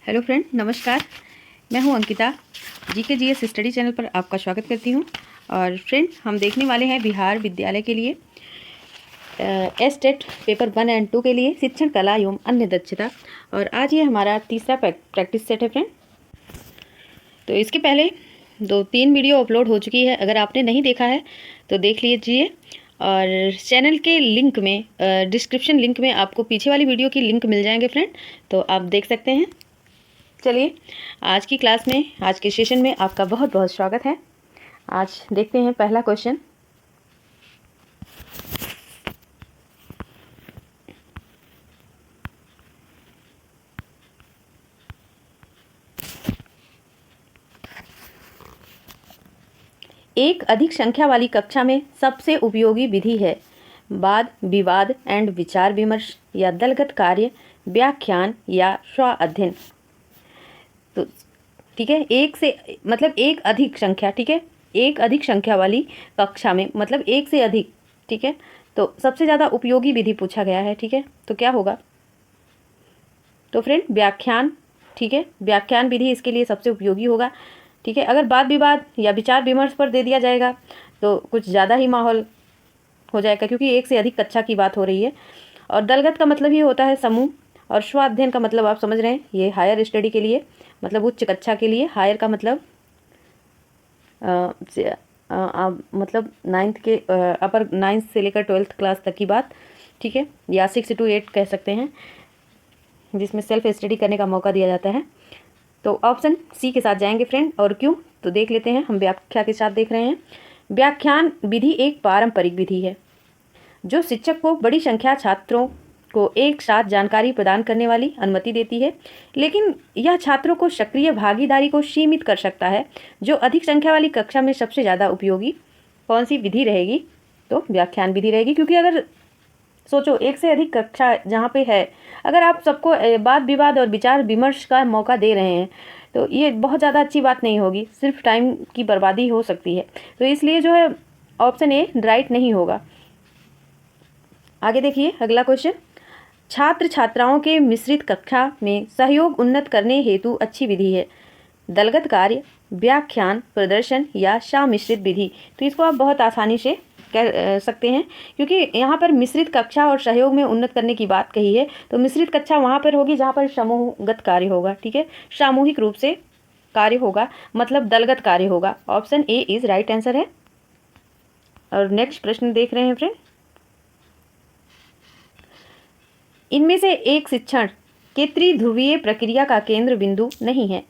Hello friend, नमस्कार। मैं हूं अंकिता। GKGS स्टडी चैनल पर आपका स्वागत करती हूं। और फ्रेंड, हम देखने वाले हैं बिहार विद्यालय के लिए टेट पेपर 1 और 2 के लिए शिक्षण कला एवं अन्य दक्षता। और आज ये हमारा तीसरा प्रैक्टिस सेट है फ्रेंड। तो इसके पहले 2-3 वीडियो अपलोड हो चुकी है। अगर आपने नहीं देखा है तो देख लीजिए। और चैनल के लिंक में डिस्क्रिप्शन लिंक में आपको पीछे वाली वीडियो की लिंक मिल जाएंगे फ्रेंड, तो आप देख सकते हैं। चलिए, आज की क्लास में, आज के सेशन में आपका बहुत बहुत स्वागत है। आज देखते हैं पहला क्वेश्चन। एक अधिक संख्या वाली कक्षा में सबसे उपयोगी विधि है वाद विवाद एंड विचार विमर्श, या दलगत कार्य, व्याख्यान या स्व अध्ययन। तो ठीक है, एक से मतलब एक अधिक संख्या, ठीक है, एक अधिक संख्या वाली कक्षा में मतलब एक से अधिक, ठीक है। तो सबसे ज़्यादा उपयोगी विधि पूछा गया है, ठीक है। तो क्या होगा? तो फ्रेंड, व्याख्यान, ठीक है, व्याख्यान विधि इसके लिए सबसे उपयोगी होगा, ठीक है। अगर वाद विवाद या विचार विमर्श पर दे दिया जाएगा तो कुछ ज़्यादा ही माहौल हो जाएगा, क्योंकि एक से अधिक कक्षा की बात हो रही है। और दलगत का मतलब ही होता है समूह, और स्व अध्ययन का मतलब आप समझ रहे हैं, ये हायर स्टडी के लिए, मतलब उच्च कक्षा के लिए। हायर का मतलब मतलब 9th के अपर 9th से लेकर 12th क्लास तक की बात, ठीक है, या 6 to 8 कह सकते हैं, जिसमें सेल्फ स्टडी करने का मौका दिया जाता है। तो ऑप्शन सी के साथ जाएंगे फ्रेंड। और क्यों, तो देख लेते हैं। हम व्याख्या के साथ देख रहे हैं। व्याख्यान विधि एक पारंपरिक विधि है जो शिक्षक को बड़ी संख्या छात्रों को एक साथ जानकारी प्रदान करने वाली अनुमति देती है, लेकिन यह छात्रों को सक्रिय भागीदारी को सीमित कर सकता है। जो अधिक संख्या वाली कक्षा में सबसे ज़्यादा उपयोगी कौन सी विधि रहेगी? तो व्याख्यान विधि रहेगी, क्योंकि अगर सोचो, एक से अधिक कक्षा जहाँ पे है, अगर आप सबको वाद विवाद और विचार विमर्श का मौका दे रहे हैं तो ये बहुत ज़्यादा अच्छी बात नहीं होगी, सिर्फ टाइम की बर्बादी हो सकती है। तो इसलिए जो है ऑप्शन ए राइट नहीं होगा। आगे देखिए अगला क्वेश्चन। छात्र छात्राओं के मिश्रित कक्षा में सहयोग उन्नत करने हेतु अच्छी विधि है दलगत कार्य, व्याख्यान, प्रदर्शन या सम्मिश्रित विधि। तो इसको आप बहुत आसानी से कह सकते हैं, क्योंकि यहाँ पर मिश्रित कक्षा और सहयोग में उन्नत करने की बात कही है। तो मिश्रित कक्षा वहाँ पर होगी जहाँ पर समूहगत कार्य होगा, ठीक है, सामूहिक रूप से कार्य होगा, मतलब दलगत कार्य होगा। Option A is right answer है। और नेक्स्ट प्रश्न देख रहे हैं फ्रेंड। इनमें से एक शिक्षण के त्रिध्रुवीय प्रक्रिया का केंद्र बिंदु नहीं है।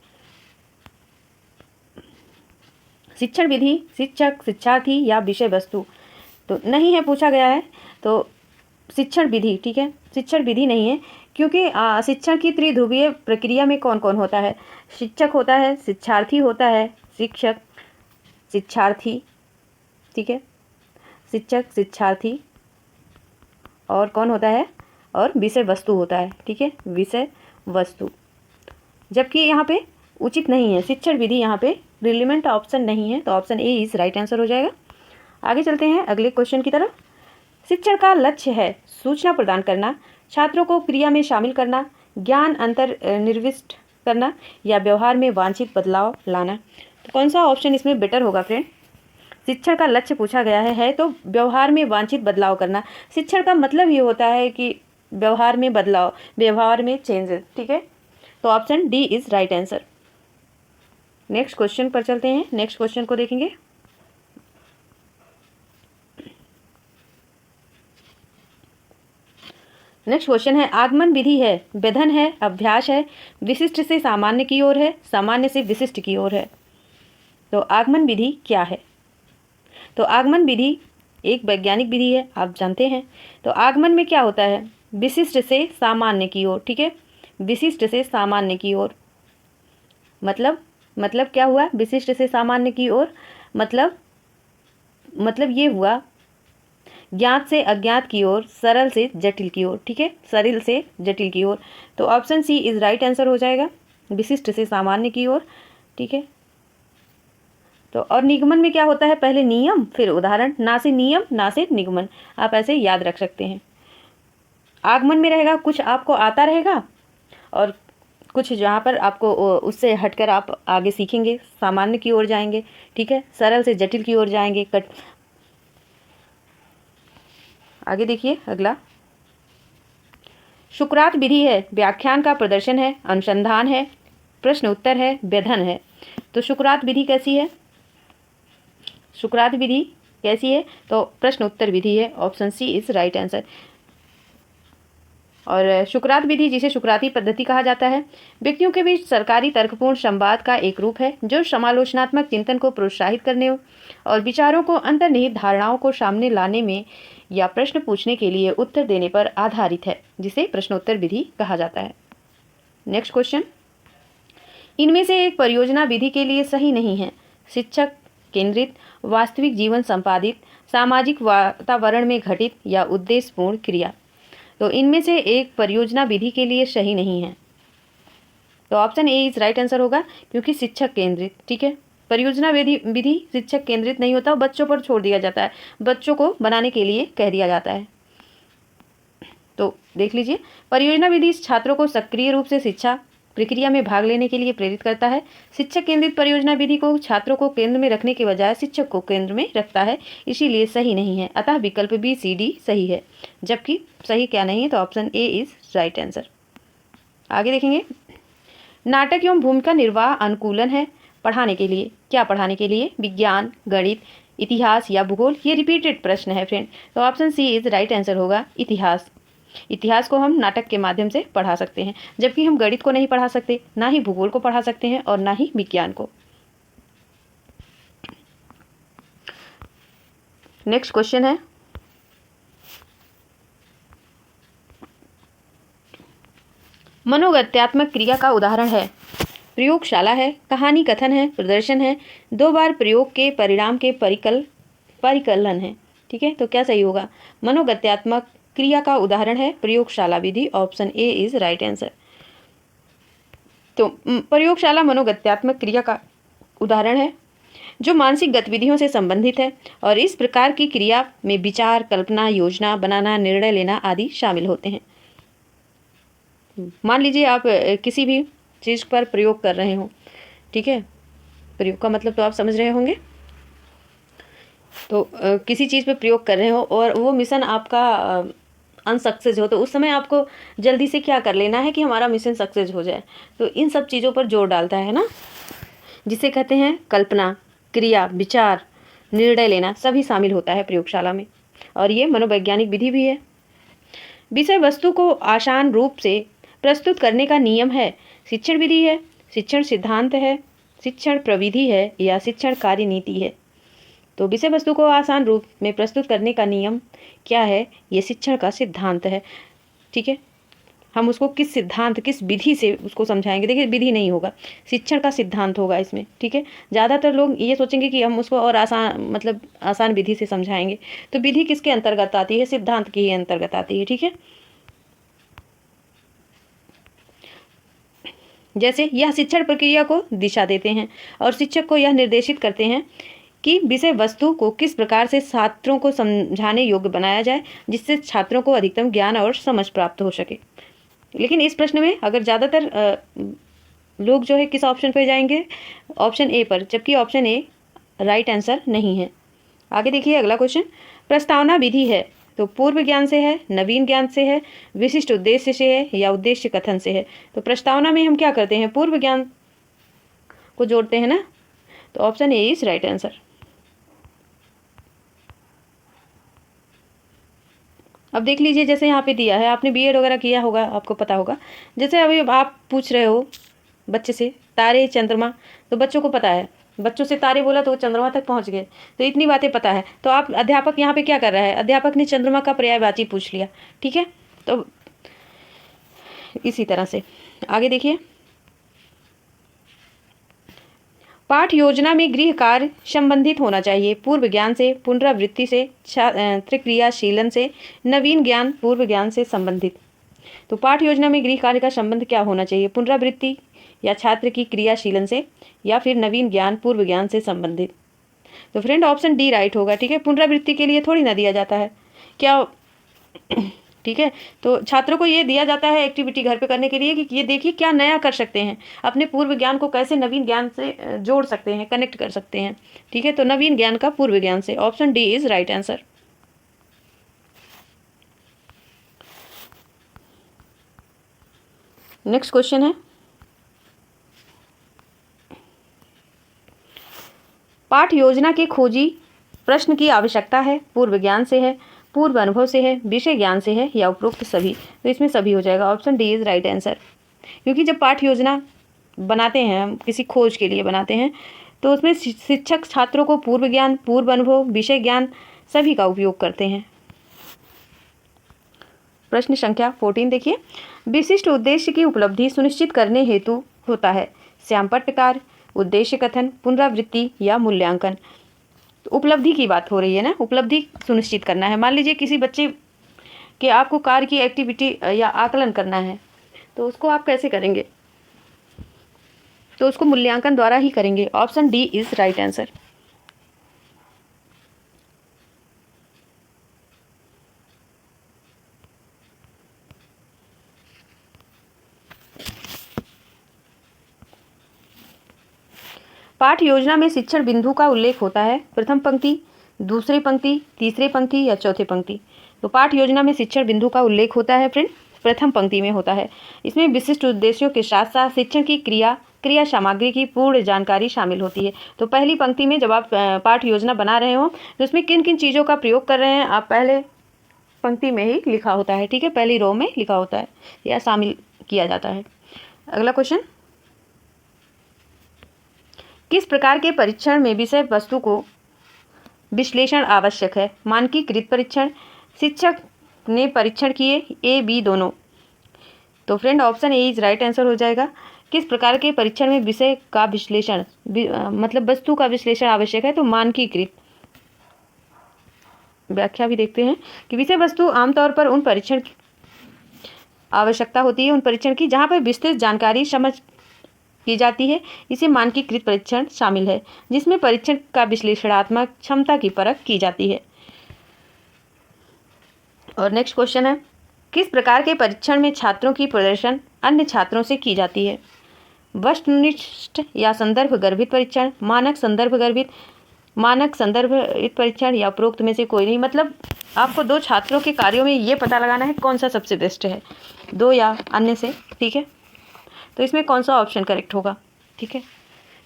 शिक्षण विधि, शिक्षक, शिक्षार्थी या विषय वस्तु। तो नहीं है पूछा गया है, तो शिक्षण विधि, ठीक है, शिक्षण विधि नहीं है, क्योंकि शिक्षण की त्रिध्रुवीय प्रक्रिया में कौन कौन होता है? शिक्षक होता है, शिक्षार्थी होता है, शिक्षक, शिक्षार्थी, ठीक है, शिक्षक, शिक्षार्थी, और कौन होता है? और विषय वस्तु होता है, ठीक है, विषय वस्तु। जबकि यहाँ पे उचित नहीं है, शिक्षण विधि यहाँ पे रिलेवेंट ऑप्शन नहीं है, तो option A is right answer हो जाएगा। आगे चलते हैं अगले क्वेश्चन की तरफ। शिक्षण का लक्ष्य है सूचना प्रदान करना, छात्रों को क्रिया में शामिल करना, ज्ञान अंतर निर्विष्ट करना, या व्यवहार में वांछित बदलाव लाना। तो कौन सा ऑप्शन इसमें बेटर होगा फ्रेंड? शिक्षण का लक्ष्य पूछा गया है तो व्यवहार में वांछित बदलाव करना। शिक्षण का मतलब ये होता है कि व्यवहार में बदलाव, व्यवहार में चेंजेस, ठीक है। तो option D is right answer. Next question पर चलते हैं। नेक्स्ट क्वेश्चन को देखेंगे। नेक्स्ट क्वेश्चन है, आगमन विधि है, विधन है, अभ्यास है, विशिष्ट से सामान्य की ओर है, सामान्य से विशिष्ट की ओर है। तो आगमन विधि क्या है? तो आगमन विधि एक वैज्ञानिक विधि है, आप जानते हैं। तो आगमन में क्या होता है? विशिष्ट से सामान्य की ओर, ठीक है, विशिष्ट से सामान्य की ओर। मतलब क्या हुआ विशिष्ट से सामान्य की ओर? मतलब ये हुआ ज्ञात से अज्ञात की ओर, सरल से जटिल की ओर, ठीक है, सरल से जटिल की ओर। तो option C is right answer हो जाएगा, विशिष्ट से सामान्य की ओर, ठीक है। तो और निगमन में क्या होता है? पहले नियम फिर उदाहरण, ना से नियम ना से निगमन, आप ऐसे याद रख सकते हैं। आगमन में रहेगा कुछ आपको आता रहेगा, और कुछ जहाँ पर आपको उससे हटकर आप आगे सीखेंगे, सामान्य की ओर जाएंगे, ठीक है, सरल से जटिल की ओर जाएंगे। आगे देखिए अगला, शुक्रात विधि है, व्याख्यान का प्रदर्शन है, अनुसंधान है, प्रश्न उत्तर है, व्यधन है। तो शुक्रात विधि कैसी है? शुक्रात विधि कैसी है? तो प्रश्न उत्तर विधि है। Option C is right answer. और शुक्रात विधि, जिसे शुक्राती पद्धति कहा जाता है, व्यक्तियों के बीच सरकारी तर्कपूर्ण संवाद का एक रूप है जो समालोचनात्मक चिंतन को प्रोत्साहित करने और विचारों को अंतर्निहित धारणाओं को सामने लाने में या प्रश्न पूछने के लिए उत्तर देने पर आधारित है, जिसे प्रश्नोत्तर विधि कहा जाता है। नेक्स्ट क्वेश्चन, इनमें से एक परियोजना विधि के लिए सही नहीं है। शिक्षक केंद्रित, वास्तविक जीवन संपादित, सामाजिक वातावरण में घटित या उद्देश्यपूर्ण क्रिया। तो इनमें से एक परियोजना विधि के लिए सही नहीं है। तो option A is right answer होगा, क्योंकि शिक्षक केंद्रित, ठीक है, परियोजना विधि शिक्षक केंद्रित नहीं होता, बच्चों पर छोड़ दिया जाता है, बच्चों को बनाने के लिए कह दिया जाता है। तो देख लीजिए, परियोजना विधि छात्रों को सक्रिय रूप से शिक्षा प्रक्रिया में भाग लेने के लिए प्रेरित करता है। शिक्षक केंद्रित परियोजना विधि को छात्रों को केंद्र में रखने के बजाय शिक्षक को केंद्र में रखता है, इसीलिए सही नहीं है। अतः विकल्प बी सी डी सही है, जबकि सही क्या नहीं है, तो option A is right answer. आगे देखेंगे, नाटक एवं भूमिका निर्वाह अनुकूलन है पढ़ाने के लिए। क्या पढ़ाने के लिए? विज्ञान, गणित, इतिहास या भूगोल। ये रिपीटेड प्रश्न है फ्रेंड, तो option C is right answer होगा, इतिहास। इतिहास को हम नाटक के माध्यम से पढ़ा सकते हैं, जबकि हम गणित को नहीं पढ़ा सकते, ना ही भूगोल को पढ़ा सकते हैं और ना ही विज्ञान को। नेक्स्ट क्वेश्चन है, मनोगत्यात्मक क्रिया का उदाहरण है। प्रयोगशाला है, कहानी कथन है, प्रदर्शन है, 2 बार प्रयोग के परिणाम के परिकलन है, ठीक है। तो क्या सही होगा? मनोगत्यात्मक क्रिया का उदाहरण है प्रयोगशाला विधि। Option A is right answer. तो प्रयोगशाला मनोगत्यात्मक क्रिया का उदाहरण है जो मानसिक गतिविधियों से संबंधित है, और इस प्रकार की क्रिया में विचार, कल्पना, योजना बनाना, निर्णय लेना आदि शामिल होते हैं। मान लीजिए आप किसी भी चीज़ पर प्रयोग कर रहे हो, ठीक है, प्रयोग का मतलब तो आप समझ रहे होंगे। तो किसी चीज़ पे प्रयोग कर रहे हो और वो मिशन आपका अनसक्सेस हो, तो उस समय आपको जल्दी से क्या कर लेना है कि हमारा मिशन सक्सेस हो जाए। तो इन सब चीज़ों पर जोर डालता है ना, जिसे कहते हैं कल्पना, क्रिया, विचार, निर्णय लेना, सभी शामिल होता है प्रयोगशाला में। और ये मनोवैज्ञानिक विधि भी है। विषय वस्तु को आसान रूप से प्रस्तुत करने का नियम है, शिक्षण विधि है, शिक्षण सिद्धांत है, शिक्षण प्रविधि है या शिक्षण कार्यनीति है। तो विषय वस्तु को आसान रूप में प्रस्तुत करने का नियम क्या है? ये शिक्षण का सिद्धांत है, ठीक है। हम उसको किस सिद्धांत, किस विधि से उसको समझाएंगे? देखिए, विधि नहीं होगा, शिक्षण का सिद्धांत होगा इसमें, ठीक है। ज़्यादातर लोग ये सोचेंगे कि हम उसको और आसान, मतलब आसान विधि से समझाएंगे। तो विधि किसके अंतर्गत आती है? सिद्धांत के ही अंतर्गत आती है, ठीक है। जैसे यह शिक्षण प्रक्रिया को दिशा देते हैं और शिक्षक को यह निर्देशित करते हैं कि विषय वस्तु को किस प्रकार से छात्रों को समझाने योग्य बनाया जाए, जिससे छात्रों को अधिकतम ज्ञान और समझ प्राप्त हो सके। लेकिन इस प्रश्न में अगर ज़्यादातर लोग जो है किस ऑप्शन पर जाएंगे? ऑप्शन ए पर, जबकि ऑप्शन ए राइट आंसर नहीं है। आगे देखिए अगला क्वेश्चन, प्रस्तावना विधि है तो पूर्व ज्ञान से है, नवीन ज्ञान से है, विशिष्ट उद्देश्य से है या उद्देश्य कथन से है। तो प्रस्तावना में हम क्या करते हैं? पूर्व ज्ञान को जोड़ते हैं ना, तो option A is right answer. अब देख लीजिए, जैसे यहाँ पे दिया है, आपने बीएड वगैरह किया होगा, आपको पता होगा। जैसे अभी आप पूछ रहे हो बच्चे से तारे, चंद्रमा, तो बच्चों को पता है, बच्चों से तारे बोला तो वो चंद्रमा तक पहुंच गए, तो इतनी बातें पता है। तो आप, अध्यापक यहाँ पे क्या कर रहा है? अध्यापक ने चंद्रमा का पर्यायवाची पूछ लिया, ठीक है। तो इसी तरह से आगे देखिए, पाठ योजना में गृह कार्य संबंधित होना चाहिए पूर्व ज्ञान से, पुनरावृत्ति से, त्रिक्रियाशीलन से, नवीन ज्ञान, पूर्व ज्ञान से संबंधित। तो पाठ योजना में गृह कार्य का संबंध क्या होना चाहिए? पुनरावृत्ति या छात्र की क्रियाशीलन से, या फिर नवीन ज्ञान, पूर्व ज्ञान से संबंधित। तो फ्रेंड ऑप्शन डी राइट होगा, ठीक है। पुनरावृत्ति के लिए थोड़ी ना दिया जाता है क्या, ठीक है। तो छात्रों को ये दिया जाता है एक्टिविटी घर पे करने के लिए कि ये देखिए क्या नया कर सकते हैं, अपने पूर्व ज्ञान को कैसे नवीन ज्ञान से जोड़ सकते हैं, कनेक्ट कर सकते हैं। ठीक है, तो नवीन ज्ञान का पूर्व ज्ञान से, option D is right answer. Next question है, पाठ योजना के खोजी प्रश्न की आवश्यकता है, पूर्व ज्ञान से है, पूर्व अनुभव से है, विषय ज्ञान से है या उपरोक्त सभी। तो इसमें सभी हो जाएगा, option D is right answer. क्योंकि जब पाठ योजना बनाते हैं, हम किसी खोज के लिए बनाते हैं, तो उसमें शिक्षक छात्रों को पूर्व ज्ञान, पूर्व अनुभव, विषय ज्ञान सभी का उपयोग करते हैं। प्रश्न संख्या 14 देखिए, विशिष्ट उद्देश्य की उपलब्धि सुनिश्चित करने हेतु होता है श्याम पट्टकार, उद्देश्य कथन, पुनरावृत्ति या मूल्यांकन। तो उपलब्धि की बात हो रही है ना, उपलब्धि सुनिश्चित करना है। मान लीजिए किसी बच्चे के आपको कार्य की एक्टिविटी या आकलन करना है, तो उसको आप कैसे करेंगे? तो उसको मूल्यांकन द्वारा ही करेंगे, option D is right answer. पाठ योजना में शिक्षण बिंदु का उल्लेख होता है प्रथम पंक्ति, दूसरी पंक्ति, तीसरी पंक्ति या चौथी पंक्ति। तो पाठ योजना में शिक्षण बिंदु का उल्लेख होता है फ्रेंड प्रथम पंक्ति में होता है। इसमें विशिष्ट उद्देश्यों के साथ साथ शिक्षण की क्रिया सामग्री की पूर्ण जानकारी शामिल होती है। तो पहली पंक्ति में जब आप पाठ योजना बना रहे हो तो उसमें किन किन चीज़ों का प्रयोग कर रहे हैं आप पहले पंक्ति में ही लिखा होता है। ठीक है, पहली रो में लिखा होता है या शामिल किया जाता है। अगला क्वेश्चन, किस प्रकार के परीक्षण में विषय वस्तु को विश्लेषण आवश्यक है? मानकीकृत परीक्षण, शिक्षक ने परीक्षण किए, ए बी दोनों। तो friend option A is right answer हो जाएगा। किस प्रकार के परीक्षण में विषय का विश्लेषण मतलब वस्तु का विश्लेषण आवश्यक है? तो मानकीकृत। व्याख्या भी देखते हैं कि विषय वस्तु आमतौर पर उन परीक्षण की आवश्यकता होती है, उन परीक्षण की जहाँ पर विस्तृत जानकारी समझ की जाती है, इसे मानकीकृत परीक्षण शामिल है, जिसमें परीक्षण का विश्लेषणात्मक क्षमता की परख की जाती है। और नेक्स्ट क्वेश्चन है, किस प्रकार के परीक्षण में छात्रों की प्रदर्शन अन्य छात्रों से की जाती है? वस्तुनिष्ठ या संदर्भ गर्भित परीक्षण, मानक संदर्भित परीक्षण या उपरोक्त में से कोई नहीं। मतलब आपको दो छात्रों के कार्यों में ये पता लगाना है कौन सा सबसे बेस्ट है, दो या अन्य से। ठीक है, तो इसमें कौन सा ऑप्शन करेक्ट होगा? ठीक है,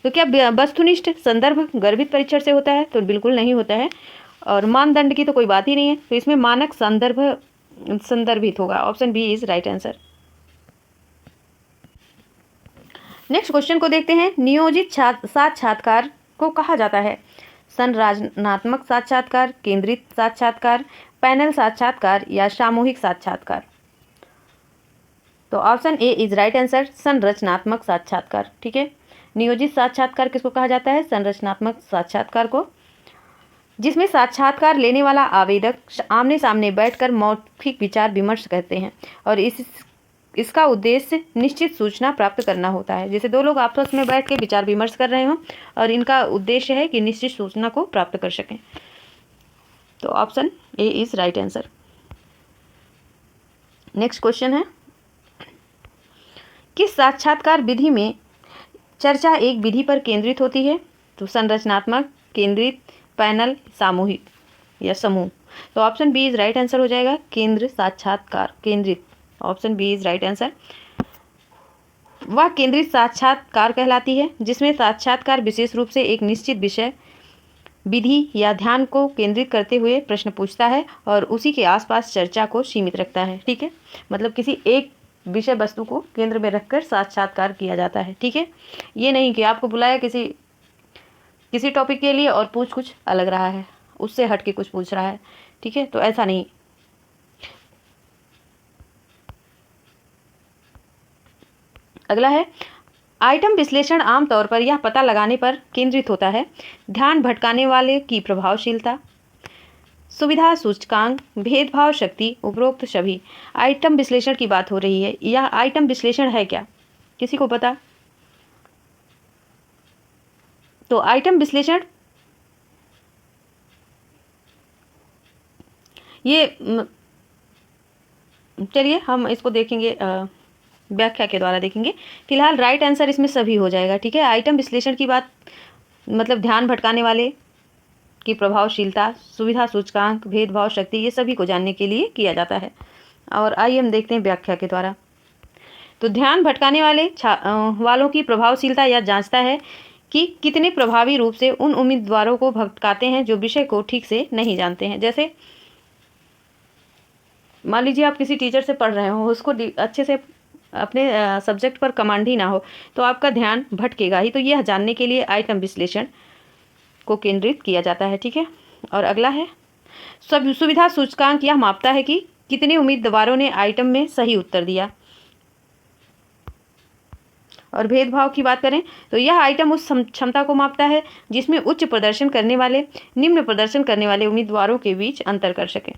तो क्या वस्तुनिष्ठ संदर्भ गर्भित परीक्षण से होता है? तो बिल्कुल नहीं होता है। और मानदंड की तो कोई बात ही नहीं है, तो इसमें मानक संदर्भित होगा, option B is right answer. Next question को देखते हैं, नियोजित साक्षात्कार को कहा जाता है संरचनात्मक साक्षात्कार, केंद्रित साक्षात्कार, पैनल साक्षात्कार या सामूहिक साक्षात्कार। तो option A is right answer, संरचनात्मक साक्षात्कार। ठीक है, नियोजित साक्षात्कार किसको कहा जाता है? संरचनात्मक साक्षात्कार को, जिसमें साक्षात्कार लेने वाला आवेदक आमने सामने बैठकर मौखिक विचार विमर्श करते हैं और इसका उद्देश्य निश्चित सूचना प्राप्त करना होता है। जैसे दो लोग आपस में बैठ के विचार विमर्श कर रहे हों और इनका उद्देश्य है कि निश्चित सूचना को प्राप्त कर सकें। तो option A is right answer. Next question है, किस साक्षात्कार विधि में चर्चा एक विधि पर केंद्रित होती है? तो संरचनात्मक, केंद्रित, पैनल, सामूहिक या समूह। तो option B is right answer हो जाएगा, केंद्र साक्षात्कार, केंद्रित। Option B is right answer. वह केंद्रित साक्षात्कार कहलाती है जिसमें साक्षात्कार विशेष रूप से एक निश्चित विषय, विधि या ध्यान को केंद्रित करते हुए प्रश्न पूछता है और उसी के आसपास चर्चा को सीमित रखता है। ठीक है, मतलब किसी एक विषय वस्तु को केंद्र में रखकर साक्षात्कार किया जाता है। ठीक है, ये नहीं कि आपको बुलाया किसी टॉपिक के लिए और पूछ कुछ अलग रहा है, उससे हट के कुछ पूछ रहा है। ठीक है, तो ऐसा नहीं। अगला है, आइटम विश्लेषण आमतौर पर यह पता लगाने पर केंद्रित होता है ध्यान भटकाने वाले की प्रभावशीलता, सुविधा सूचकांक, भेदभाव शक्ति, उपरोक्त सभी। आइटम विश्लेषण की बात हो रही है, यह आइटम विश्लेषण है क्या? किसी को पता? तो आइटम विश्लेषण ये चलिए हम इसको देखेंगे, व्याख्या के द्वारा देखेंगे। फिलहाल राइट आंसर इसमें सभी हो जाएगा, ठीक है। आइटम विश्लेषण की बात मतलब ध्यान भटकाने वाले की प्रभावशीलता, सुविधा सूचकांक, भेदभाव शक्ति, ये सभी को जानने के लिए किया जाता है। और आइए हम देखते हैं व्याख्या के द्वारा। तो ध्यान भटकाने वालों की प्रभावशीलता यह जांचता है कि कितने प्रभावी रूप से उन उम्मीदवारों को भटकाते हैं जो विषय को ठीक से नहीं जानते हैं। जैसे मान लीजिए आप किसी टीचर से पढ़ रहे हो, उसको अच्छे से अपने सब्जेक्ट पर कमांड ही ना हो, तो आपका ध्यान भटकेगा ही। तो यह जानने के लिए आइटम विश्लेषण को केंद्रित किया जाता है, ठीक है। और अगला है सुविधा सूचकांक। यह मापता है कि कितने उम्मीदवारों ने आइटम में सही उत्तर दिया। और भेदभाव की बात करें तो यह आइटम उस क्षमता को मापता है जिसमें उच्च प्रदर्शन करने वाले निम्न प्रदर्शन करने वाले उम्मीदवारों के बीच अंतर कर सके।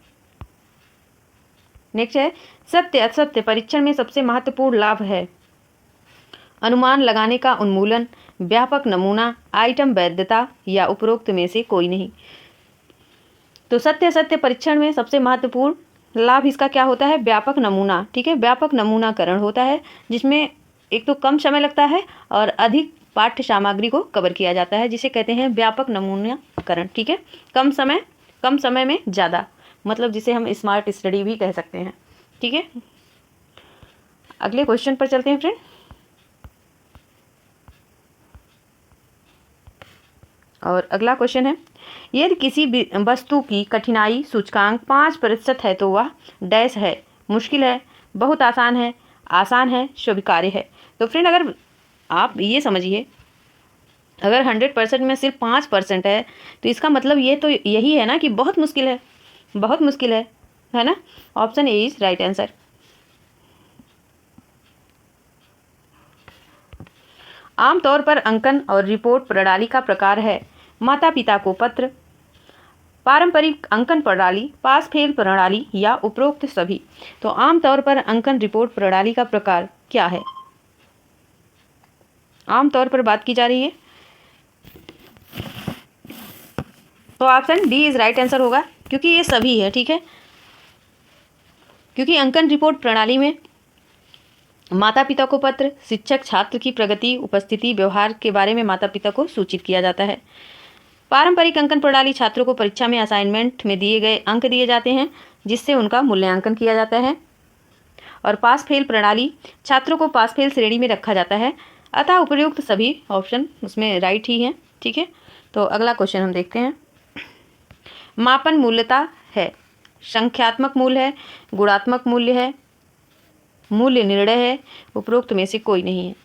नेक्स्ट है सत्य असत्य परीक्षण में सबसे महत्वपूर्ण लाभ है अनुमान लगाने का उन्मूलन, व्यापक नमूना, आइटम वैधता या उपरोक्त में से कोई नहीं। तो सत्य असत्य परीक्षण में सबसे महत्वपूर्ण लाभ इसका क्या होता है? व्यापक नमूना, ठीक है। व्यापक नमूनाकरण होता है जिसमें एक तो कम समय लगता है और अधिक पाठ्य सामग्री को कवर किया जाता है, जिसे कहते हैं व्यापक नमूनाकरण, ठीक है। कम समय में ज़्यादा, मतलब जिसे हम स्मार्ट स्टडी भी कह सकते हैं, ठीक है। अगले क्वेश्चन पर चलते हैं फ्रेंड। और अगला क्वेश्चन है यदि किसी वस्तु की कठिनाई सूचकांक 5% है तो वह डैश है, मुश्किल है, बहुत आसान है, स्वीकार्य है। तो फ्रेंड अगर आप ये समझिए, अगर 100% में सिर्फ 5% है तो इसका मतलब ये तो यही है ना कि बहुत मुश्किल है ना। Option A is right answer. आमतौर पर अंकन और रिपोर्ट प्रणाली का प्रकार है माता पिता को पत्र, पारंपरिक अंकन प्रणाली, पास फेल प्रणाली या उपरोक्त सभी। तो आमतौर पर अंकन रिपोर्ट प्रणाली का प्रकार क्या है? आमतौर पर बात की जा रही है, तो option D is right answer होगा, क्योंकि ये सभी है, ठीक है। क्योंकि अंकन रिपोर्ट प्रणाली में माता पिता को पत्र, शिक्षक छात्र की प्रगति, उपस्थिति, व्यवहार के बारे में माता पिता को सूचित किया जाता है। पारंपरिक अंकन प्रणाली छात्रों को परीक्षा में असाइनमेंट में दिए गए अंक दिए जाते हैं जिससे उनका मूल्यांकन किया जाता है। और पास फेल प्रणाली छात्रों को पास फेल श्रेणी में रखा जाता है। अतः उपयुक्त सभी ऑप्शन उसमें राइट ही हैं, ठीक है। तो अगला क्वेश्चन हम देखते हैं। मापन मूल्यता है, संख्यात्मक मूल्य है, गुणात्मक मूल्य है, मूल्य निर्णय है, उपरोक्त में से कोई नहीं है।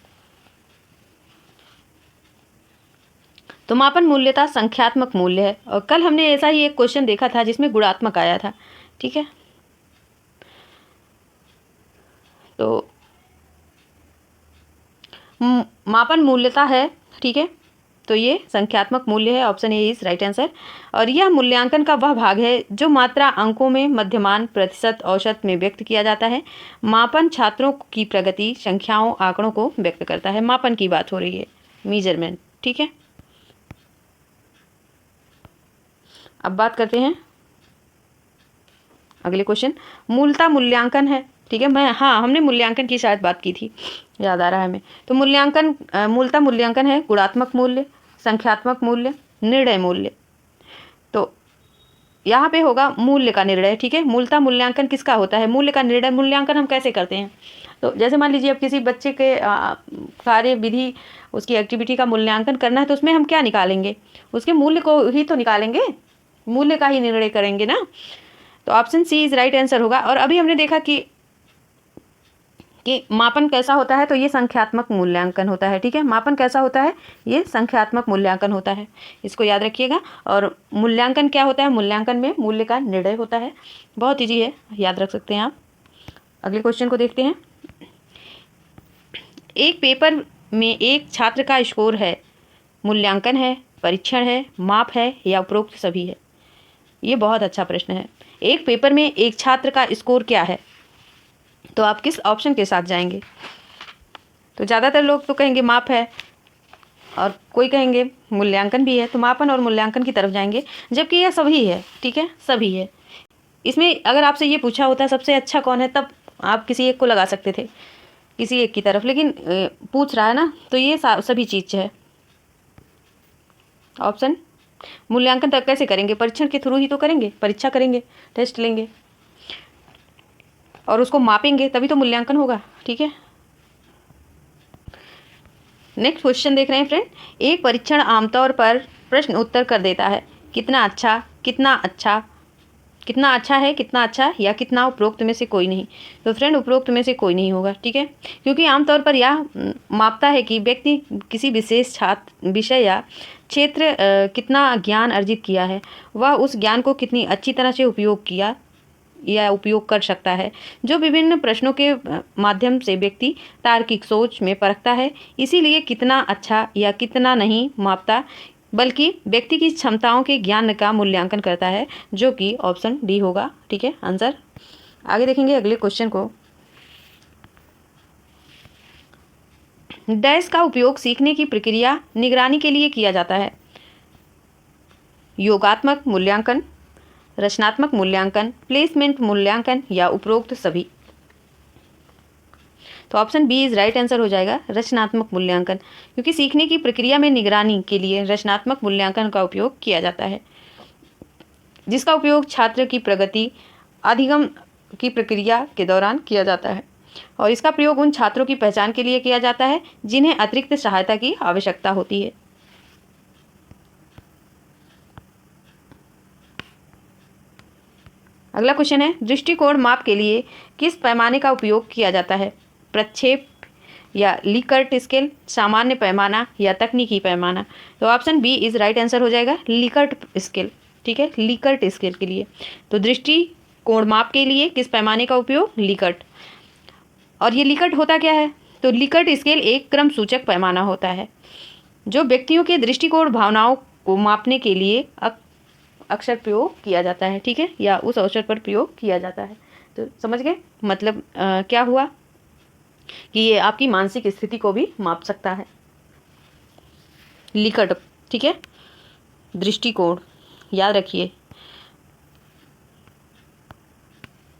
तो मापन मूल्यता संख्यात्मक मूल्य है, और कल हमने ऐसा ही एक क्वेश्चन देखा था जिसमें गुणात्मक आया था, ठीक है। तो मापन मूल्यता है, ठीक है, तो ये संख्यात्मक मूल्य है, option A is right answer. और यह मूल्यांकन का वह भाग है जो मात्रा अंकों में, मध्यमान, प्रतिशत, औसत में व्यक्त किया जाता है। मापन छात्रों की प्रगति संख्याओं, आंकड़ों को व्यक्त करता है। मापन की बात हो रही है, मेजरमेंट, ठीक है। अब बात करते हैं अगले क्वेश्चन। मूलता मूल्यांकन है, ठीक है। हमने मूल्यांकन की शायद बात की थी, याद आ रहा है हमें। तो मूलता मूल्यांकन है गुणात्मक मूल्य, संख्यात्मक मूल्य, निर्णय मूल्य। तो यहाँ पे होगा मूल्य का निर्णय, ठीक है। मूलता मूल्यांकन किसका होता है? मूल्य का निर्णय। मूल्यांकन हम कैसे करते हैं? तो जैसे मान लीजिए अब किसी बच्चे के कार्य विधि, उसकी एक्टिविटी का मूल्यांकन करना है, तो उसमें हम क्या निकालेंगे? उसके मूल्य को ही तो निकालेंगे, मूल्य का ही निर्णय करेंगे ना। तो option C is right answer होगा। और अभी हमने देखा कि मापन कैसा होता है, तो ये संख्यात्मक मूल्यांकन होता है, ठीक है। मापन कैसा होता है? ये संख्यात्मक मूल्यांकन होता है, इसको याद रखिएगा। और मूल्यांकन क्या होता है? मूल्यांकन में मूल्य का निर्णय होता है। बहुत ईजी है, याद रख सकते हैं आप। अगले क्वेश्चन को देखते हैं। एक पेपर में एक छात्र का स्कोर है, मूल्यांकन है, परीक्षण है, माप है या उपरोक्त सभी है? ये बहुत अच्छा प्रश्न है। एक पेपर में एक छात्र का स्कोर क्या है? तो आप किस ऑप्शन के साथ जाएंगे? तो ज़्यादातर लोग तो कहेंगे माप है, और कोई कहेंगे मूल्यांकन भी है। तो मापन और मूल्यांकन की तरफ जाएंगे, जबकि यह सभी है, ठीक है, सभी है। इसमें अगर आपसे ये पूछा होता है सबसे अच्छा कौन है, तब आप किसी एक को लगा सकते थे, किसी एक की तरफ, लेकिन पूछ रहा है ना, तो ये सभी चीज़ है। ऑप्शन मूल्यांकन तक कैसे करेंगे? परीक्षण के थ्रू ही तो करेंगे, परीक्षा करेंगे, टेस्ट लेंगे और उसको मापेंगे, तभी तो मूल्यांकन होगा। ठीक है, नेक्स्ट क्वेश्चन देख रहे हैं फ्रेंड। एक परीक्षण आमतौर पर प्रश्न उत्तर कर देता है, कितना अच्छा, कितना अच्छा, कितना अच्छा है, कितना अच्छा, या कितना, उपरोक्त में से कोई नहीं। तो फ्रेंड उपरोक्त में से कोई नहीं होगा। ठीक है, क्योंकि आमतौर पर यह मापता है कि व्यक्ति किसी विशेष छात्र विषय या क्षेत्र कितना ज्ञान अर्जित किया है, वह उस ज्ञान को कितनी अच्छी तरह से उपयोग किया या उपयोग कर सकता है, जो विभिन्न प्रश्नों के माध्यम से व्यक्ति तार्किक सोच में परखता है। इसीलिए कितना अच्छा या कितना नहीं मापता, बल्कि व्यक्ति की क्षमताओं के ज्ञान का मूल्यांकन करता है, जो कि ऑप्शन डी होगा। ठीक है, आंसर। आगे देखेंगे अगले क्वेश्चन को। डैश का उपयोग सीखने की प्रक्रिया निगरानी के लिए किया जाता है। योगात्मक मूल्यांकन, रचनात्मक मूल्यांकन, प्लेसमेंट मूल्यांकन, या उपरोक्त सभी। तो option B is right answer हो जाएगा, रचनात्मक मूल्यांकन, क्योंकि सीखने की प्रक्रिया में निगरानी के लिए रचनात्मक मूल्यांकन का उपयोग किया जाता है, जिसका उपयोग छात्र की प्रगति अधिगम की प्रक्रिया के दौरान किया जाता है, और इसका प्रयोग उन छात्रों की पहचान के लिए किया जाता है जिन्हें अतिरिक्त सहायता की आवश्यकता होती है। अगला क्वेश्चन है, दृष्टिकोण माप के लिए किस पैमाने का उपयोग किया जाता है? प्रक्षेप या लिकर्ट स्केल, सामान्य पैमाना, या तकनीकी पैमाना। तो option B is right answer हो जाएगा, लिकर्ट स्केल। ठीक है, लिकर्ट स्केल के लिए। तो दृष्टिकोण माप के लिए किस पैमाने का उपयोग? लिकर्ट। और ये लिकर्ट होता क्या है? तो लिकर्ट स्केल एक क्रम सूचक पैमाना होता है जो व्यक्तियों के दृष्टिकोण भावनाओं को मापने के लिए अक्सर प्रयोग किया जाता है। ठीक है, या उस अवसर पर प्रयोग किया जाता है। तो समझ गए मतलब क्या हुआ कि ये आपकी मानसिक स्थिति को भी माप सकता है, लिकर्ट। ठीक है, दृष्टिकोण याद रखिए।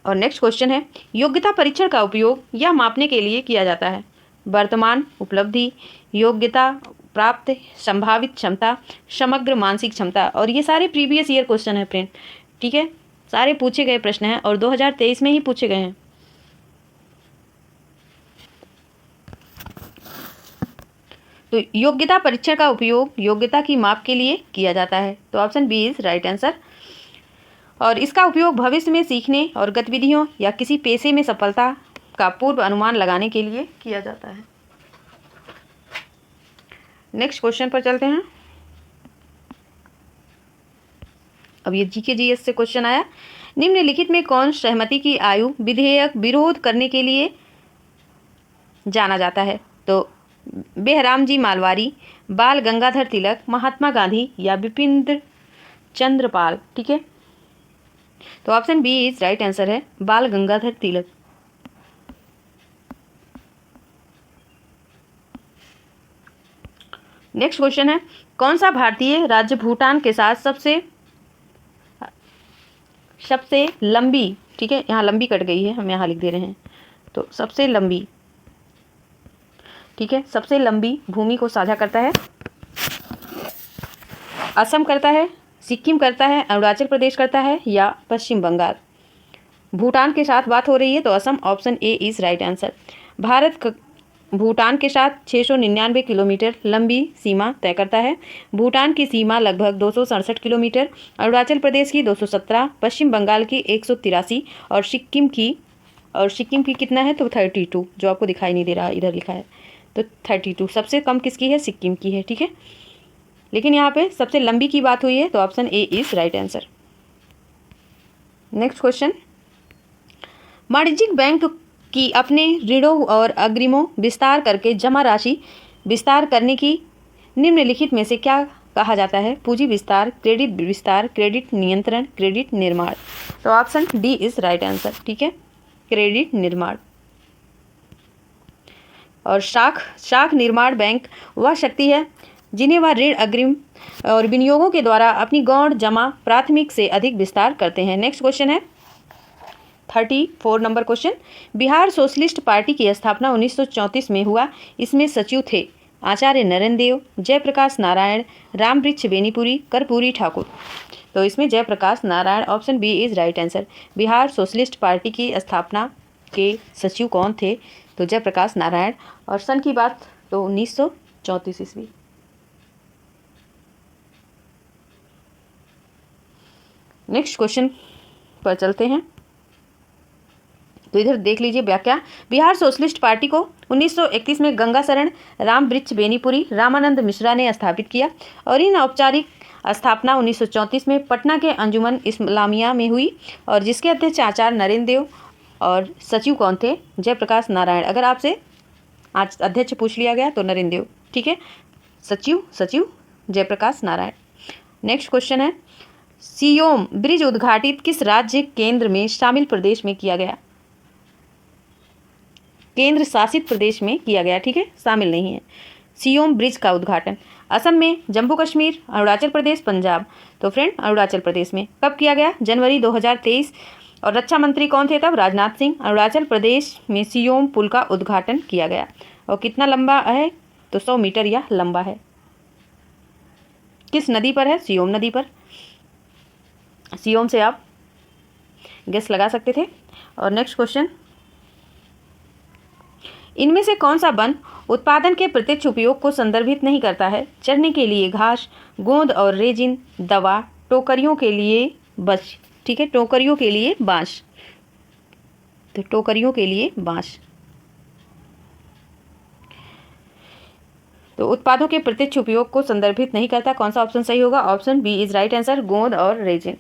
और नेक्स्ट क्वेश्चन है, योग्यता परीक्षण का उपयोग यह मापने के लिए किया जाता है। वर्तमान उपलब्धि, योग्यता प्राप्त, संभावित क्षमता, समग्र मानसिक क्षमता। और ये सारे प्रीवियस ईयर क्वेश्चन है फ्रेंड। ठीक है, सारे पूछे गए प्रश्न हैं और 2023 में ही पूछे गए हैं। तो योग्यता परीक्षण का उपयोग योग्यता की माप के लिए किया जाता है। तो option B is right answer. और इसका उपयोग भविष्य में सीखने और गतिविधियों या किसी पेशे में सफलता का पूर्व अनुमान लगाने के लिए किया जाता है। नेक्स्ट क्वेश्चन पर चलते हैं। अब ये जीके जीएस से क्वेश्चन आया, निम्नलिखित में कौन सहमति की आयु विधेयक विरोध करने के लिए जाना जाता है? तो बेहराम जी मालवारी, बाल गंगाधर तिलक, महात्मा गांधी, या बिपिन चंद्र पाल। ठीक है, तो option B is right answer है, बाल गंगाधर तिलक। नेक्स्ट क्वेश्चन है, कौन सा भारतीय राज्य भूटान के साथ सबसे लंबी, ठीक है यहाँ लंबी कट गई है, हम यहाँ लिख दे रहे हैं, तो सबसे लंबी, ठीक है, सबसे लंबी भूमि को साझा करता है? असम करता है, सिक्किम करता है, अरुणाचल प्रदेश करता है, या पश्चिम बंगाल? भूटान के साथ बात हो रही है तो Assam, option A is right answer. Bharat Bhutan के साथ 699 किलोमीटर लंबी सीमा तय करता है। भूटान की सीमा लगभग 267 किलोमीटर, अरुणाचल प्रदेश की 217, पश्चिम बंगाल की 183 और सिक्किम की कितना है? तो 32, जो आपको दिखाई नहीं दे रहा, इधर लिखा है, तो 32। सबसे कम किसकी है? सिक्किम की है। ठीक है, लेकिन यहाँ पे सबसे लंबी की बात हुई है, तो option A is right answer. Next question, वाणिज्यिक बैंक की अपने ऋणों और अग्रिमों विस्तार करके जमा राशि विस्तार करने की निम्नलिखित में से क्या कहा जाता है? पूंजी विस्तार, क्रेडिट विस्तार, क्रेडिट नियंत्रण, क्रेडिट निर्माण। तो option D is right answer. ठीक है, क्रेडिट निर्माण। और शाख निर्माण बैंक वह शक्ति है जिन्हें वह ऋण अग्रिम और विनियोगों के द्वारा अपनी गौण जमा प्राथमिक से अधिक विस्तार करते हैं। नेक्स्ट क्वेश्चन है, 34 number question, Bihar socialist party की स्थापना 1934 में हुआ, इसमें सचिव थे आचार्य नरेंद्र देव, जयप्रकाश नारायण, रामवृक्ष बेनीपुरी, कर्पूरी ठाकुर। तो इसमें Jayaprakash Narayan, option B is right answer. Bihar socialist party की स्थापना के सचिव कौन थे? तो जयप्रकाश नारायण। और सन की बात तो 1934 ईस्वी। नेक्स्ट क्वेश्चन पर चलते हैं। तो इधर देख लीजिए व्याख्या। बिहार सोशलिस्ट पार्टी को 1931 में गंगा शरण, रामवृक्ष बेनीपुरी, रामानंद मिश्रा ने स्थापित किया और इन औपचारिक स्थापना 1934 में पटना के अंजुमन इस्लामिया में हुई और जिसके अध्यक्ष आचार्य नरेंद्र देव और सचिव कौन थे? जयप्रकाश नारायण। अगर आपसे आज अध्यक्ष पूछ लिया गया तो नरेंद्र देव, ठीक है। सचिव जयप्रकाश नारायण। नेक्स्ट क्वेश्चन है, सियोम ब्रिज उद्घाटित किस राज्य केंद्र में शामिल प्रदेश में किया गया? केंद्र शासित प्रदेश में किया गया, ठीक है, शामिल नहीं है। सियोम ब्रिज का उद्घाटन असम में, जम्मू कश्मीर, अरुणाचल प्रदेश, पंजाब। तो फ्रेंड अरुणाचल प्रदेश में। कब किया गया? जनवरी 2023। और रक्षा मंत्री कौन थे तब? राजनाथ सिंह। अरुणाचल प्रदेश में सियोम पुल का उद्घाटन किया गया। और कितना लंबा है? तो 100 मीटर यह लंबा है। किस नदी पर है? सियोम नदी पर। सियोम से आप गेस लगा सकते थे। और नेक्स्ट क्वेश्चन, इनमें से कौन सा वन उत्पादन के प्रत्यक्ष उपयोग को संदर्भित नहीं करता है? चढ़ने के लिए घास, गोंद और रेजिन, दवा, टोकरियों के लिए बस, ठीक है, टोकरियों के लिए बांस। तो टोकरियों के लिए बांस। तो उत्पादों के प्रत्यक्ष उपयोग को संदर्भित नहीं करता, कौन सा ऑप्शन सही होगा? Option B is right answer, गोंद और रेजिन।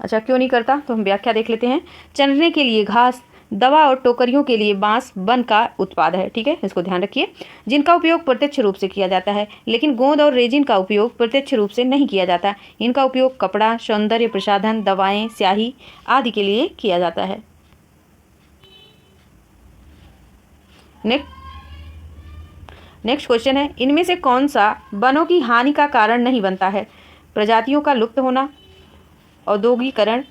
अच्छा, क्यों नहीं करता? तो हम व्याख्या देख लेते हैं। चढ़ने के लिए घास, दवा और टोकरियों के लिए बांस वन का उत्पाद है, ठीक है, इसको ध्यान रखिए, जिनका उपयोग प्रत्यक्ष रूप से किया जाता है। लेकिन गोंद और रेजिन का उपयोग प्रत्यक्ष रूप से नहीं किया जाता। इनका उपयोग कपड़ा, सौंदर्य प्रसाधन, दवाएं, स्याही आदि के लिए किया जाता है। नेक्स्ट क्वेश्चन है, इनमें से कौन सा वनों की हानि का कारण नहीं बनता है? प्रजातियों का लुप्त होना, औद्योगिकरण,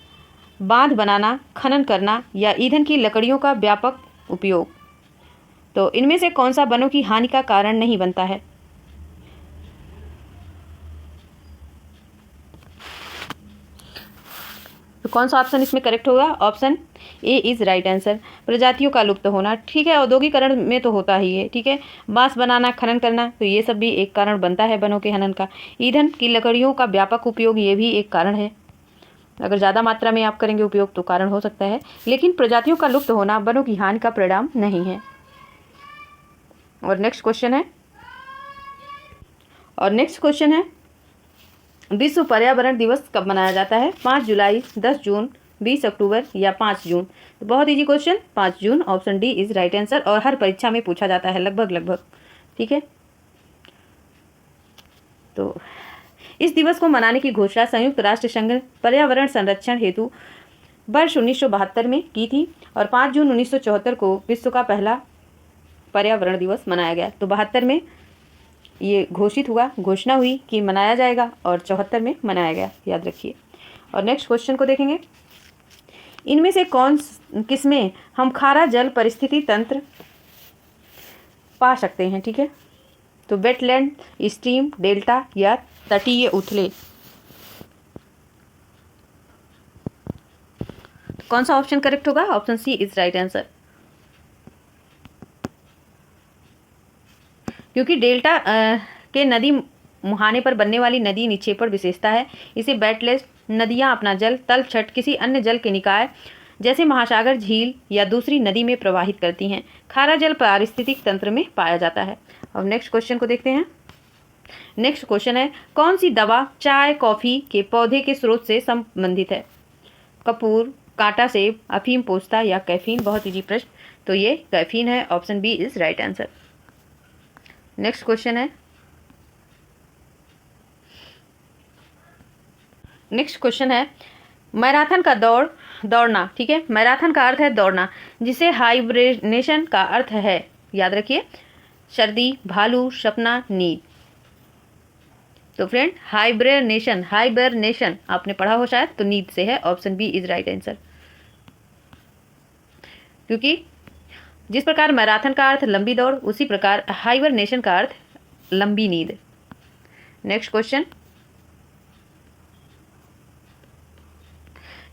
बांध बनाना, खनन करना या ईंधन की लकड़ियों का व्यापक उपयोग। तो इनमें से कौन सा वनों की हानि का कारण नहीं बनता है? तो कौन सा ऑप्शन इसमें करेक्ट होगा? Option A is right answer, प्रजातियों का लुप्त होना, ठीक है। औद्योगिकरण में तो होता ही है, ठीक है, बांस बनाना, खनन करना, तो ये सब भी एक कारण बनता है वनों के हनन का। ईंधन की लकड़ियों का व्यापक उपयोग, ये भी एक कारण है। अगर ज़्यादा मात्रा में आप करेंगे उपयोग तो कारण हो सकता है, लेकिन प्रजातियों का लुप्त होना वनों की हानि का परिणाम नहीं है। और नेक्स्ट क्वेश्चन है, विश्व पर्यावरण दिवस कब मनाया जाता है? 5 जुलाई, 10 जून, 20 अक्टूबर या 5 जून। तो बहुत easy question, 5 June, option D is right answer. और हर परीक्षा में पूछा जाता है लगभग, ठीक है। तो इस दिवस को मनाने की घोषणा संयुक्त राष्ट्र संघ पर्यावरण संरक्षण हेतु वर्ष 1972 में की थी और 5 जून 1974 को विश्व का पहला पर्यावरण दिवस मनाया गया। तो 72 में ये घोषणा हुई कि मनाया जाएगा और 74 में मनाया गया, याद रखिए। और नेक्स्ट क्वेश्चन को देखेंगे, इनमें से किसमें हम खारा जल परिस्थिति तंत्र पा सकते हैं, ठीक है। तो वेटलैंड, स्ट्रीम, डेल्टा या तटीय उथले। कौन सा ऑप्शन करेक्ट होगा? Option C is right answer, क्योंकि डेल्टा के नदी मुहाने पर बनने वाली नदी निक्षेपण विशेषता है। इसे वेटलैंड नदियां अपना जल तल छट किसी अन्य जल के निकाय जैसे महासागर, झील या दूसरी नदी में प्रवाहित करती हैं। खारा जल पारिस्थितिक तंत्र में पाया जाता है। अब नेक्स्ट क्वेश्चन को देखते हैं। नेक्स्ट क्वेश्चन है, कौन सी दवा चाय, कॉफी के पौधे के स्रोत से संबंधित है? कपूर, कांटा सेब, अफीम पोस्ता या कैफीन। बहुत इजी प्रश्न, तो ये कैफीन है, option B is right answer. Next question है, मैराथन का दौड़ना, ठीक है, मैराथन का अर्थ है दौड़ना, जिसे हाइब्रेनेशन का अर्थ है, याद रखिए, सर्दी, भालू, सपना, नींद। तो फ्रेंड हाइबरनेशन आपने पढ़ा हो शायद, तो नींद से है, option B is right answer. क्योंकि जिस प्रकार मैराथन का अर्थ लंबी दौड़, उसी प्रकार हाइबरनेशन का अर्थ लंबी नींद। नेक्स्ट क्वेश्चन,